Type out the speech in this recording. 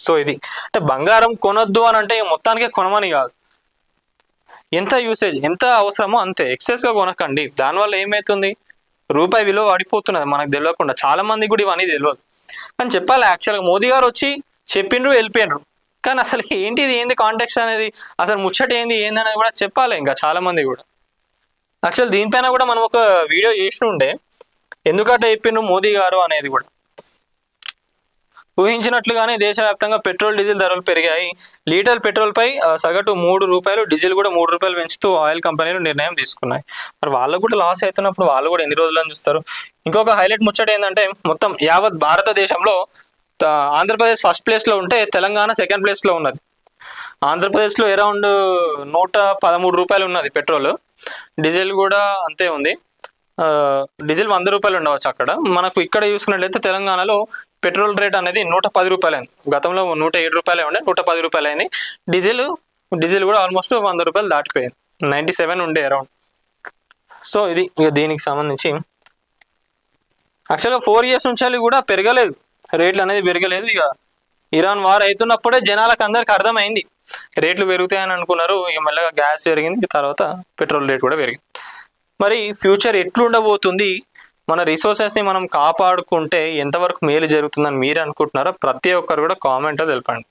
So ఇది అంటే బంగారం కొనొద్దు అని అంటే మొత్తానికే కొనమని కాదు, ఎంత యూసేజ్ ఎంత అవసరమో అంతే, ఎక్సెస్గా కొనకండి. దానివల్ల ఏమవుతుంది, రూపాయి విలువ పడిపోతున్నది మనకు తెలియకుండా. చాలా మంది కూడా ఇవన్నీ తెలియదు, కానీ చెప్పాలి. యాక్చువల్గా మోదీ గారు వచ్చి చెప్పిండ్రు వెళ్ళిపోయినరు, కానీ అసలు ఏంటిది, ఏంది కాంటెక్స్ట్ అనేది, అసలు ముచ్చట ఏంది అనేది కూడా చెప్పాలి ఇంకా చాలా మంది కూడా. యాక్చువల్ దీనిపైన కూడా మనం ఒక వీడియో చేసి ఉండే, ఎందుకంటే చెప్పిండ్రు మోదీ గారు అనేది కూడా. ఊహించినట్లుగానే దేశవ్యాప్తంగా పెట్రోల్ డీజిల్ ధరలు పెరిగాయి. లీటర్ పెట్రోల్ పై సగటు ₹3, డీజిల్ కూడా ₹3 పెంచుతూ ఆయిల్ కంపెనీలు నిర్ణయం తీసుకున్నాయి. మరి వాళ్ళకు కూడా లాస్ అవుతున్నప్పుడు వాళ్ళు కూడా ఎన్ని రోజులని చూస్తారు. ఇంకొక హైలైట్ ముచ్చట ఏంటంటే, మొత్తం యావత్ భారతదేశంలో ఆంధ్రప్రదేశ్ ఫస్ట్ ప్లేస్లో ఉంటే తెలంగాణ సెకండ్ ప్లేస్లో ఉన్నది. ఆంధ్రప్రదేశ్లో అరౌండ్ ₹113 ఉన్నది పెట్రోల్, డీజిల్ కూడా అంతే ఉంది. డీజిల్ ₹100 ఉండవచ్చు అక్కడ. మనకు ఇక్కడ చూసుకున్నట్లయితే తెలంగాణలో పెట్రోల్ రేట్ అనేది ₹110 అయింది. గతంలో ₹107 ఉండే, ₹110 అయింది. డీజిల్ కూడా ఆల్మోస్ట్ ₹100 దాటిపోయింది, 97 ఉండే అరౌండ్. సో ఇది ఇక దీనికి సంబంధించి యాక్చువల్గా 4 years నుంచి కూడా పెరగలేదు, రేట్లు అనేది పెరగలేదు. ఇక ఇరాన్ వార్ అవుతున్నప్పుడే జనాలకు అందరికి అర్థమైంది రేట్లు పెరుగుతాయని అనుకున్నారు. ఇక మెల్లగా గ్యాస్ పెరిగింది, తర్వాత పెట్రోల్ రేట్ కూడా పెరిగింది. మరి ఫ్యూచర్ ఎట్లుండబోతుంది, మన రిసోర్సెస్ని మనం కాపాడుకుంటే ఎంతవరకు మేలు జరుగుతుందని మీరు అనుకుంటున్నారో ప్రతి ఒక్కరు కూడా కామెంట్లో తెలపండి.